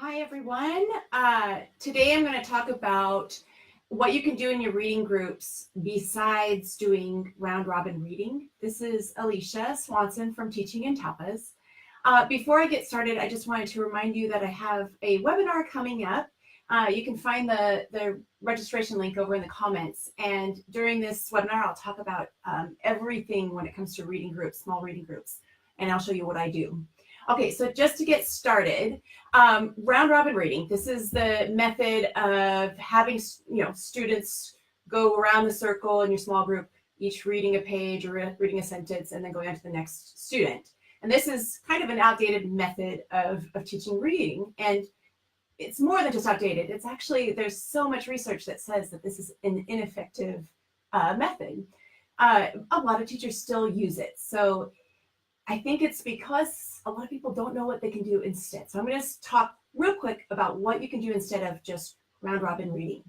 Hi, everyone. Today I'm going to talk about what you can do in your reading groups besides doing round robin reading. This is Alicia Swanson from Teaching in Tapas. Before I get started, I just wanted to remind you that I have a webinar coming up. You can find the registration link over in the comments. And during this webinar, I'll talk about everything when it comes to reading groups, small reading groups, and I'll show you what I do. Okay, so just to get started, round robin reading. This is the method of having students go around the circle in your small group, each reading a page or reading a sentence, and then going on to the next student. And this is kind of an outdated method of teaching reading, and it's more than just outdated. It's actually, there's so much research that says that this is an ineffective method. A lot of teachers still use it. So I think it's because a lot of people don't know what they can do instead. So I'm going to talk real quick about what you can do instead of just round robin reading.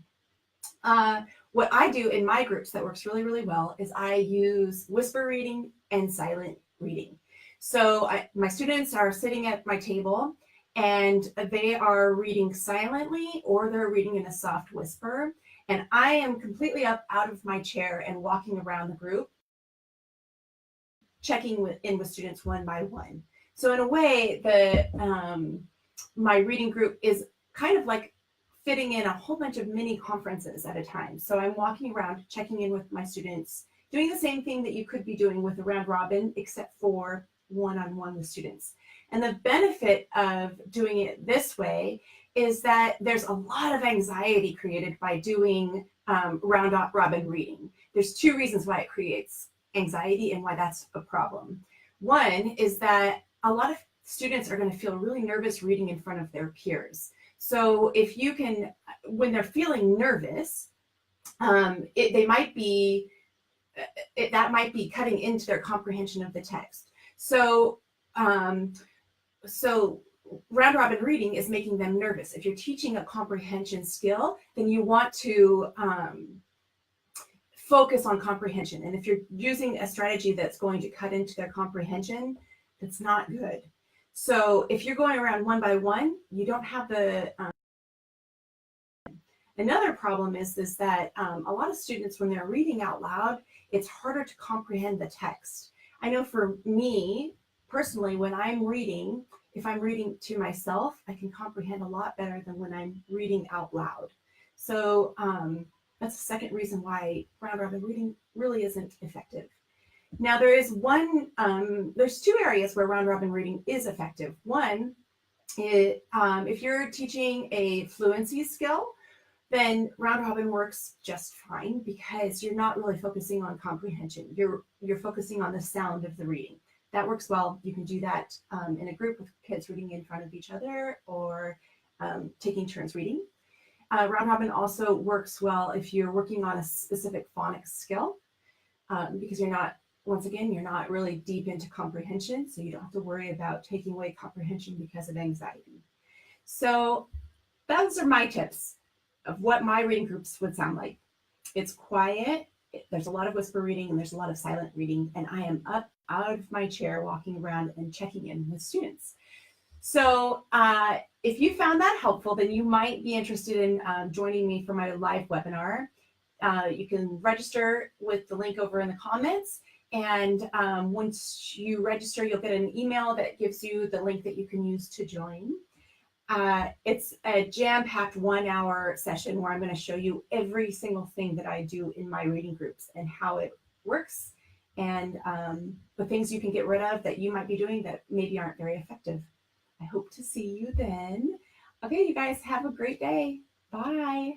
What I do in my groups that works really, really well is I use whisper reading and silent reading. So my students are sitting at my table and they are reading silently or they're reading in a soft whisper. And I am completely up out of my chair and walking around the group, checking in with students one by one. So in a way, my reading group is kind of like fitting in a whole bunch of mini conferences at a time. So I'm walking around, checking in with my students, doing the same thing that you could be doing with a round robin, except for one-on-one with students. And the benefit of doing it this way is that there's a lot of anxiety created by doing round robin reading. There's two reasons why it creates anxiety and why that's a problem. One is that a lot of students are going to feel really nervous reading in front of their peers. So if you can, when they're feeling nervous, that might be cutting into their comprehension of the text. So round robin reading is making them nervous. If you're teaching a comprehension skill, then you want to focus on comprehension. And if you're using a strategy that's going to cut into their comprehension, that's not good. So if you're going around one by one, you don't have the another problem is that a lot of students, when they're reading out loud, it's harder to comprehend the text. I know for me personally, when I'm reading, if I'm reading to myself, I can comprehend a lot better than when I'm reading out loud. So that's the second reason why round robin reading really isn't effective. Now there's two areas where round robin reading is effective. One, if you're teaching a fluency skill, then round robin works just fine because you're not really focusing on comprehension. You're focusing on the sound of the reading. That works well. You can do that in a group with kids reading in front of each other or taking turns reading. Round robin also works well if you're working on a specific phonics skill because you're not really deep into comprehension, so you don't have to worry about taking away comprehension because of anxiety. So those are my tips of what my reading groups would sound like. It's quiet, there's a lot of whisper reading, and there's a lot of silent reading, and I am up out of my chair walking around and checking in with students. So if you found that helpful, then you might be interested in joining me for my live webinar. You can register with the link over in the comments. And once you register, you'll get an email that gives you the link that you can use to join. It's a jam-packed 1-hour session where I'm going to show you every single thing that I do in my reading groups and how it works and the things you can get rid of that you might be doing that maybe aren't very effective. I hope to see you then. Okay, you guys have a great day. Bye.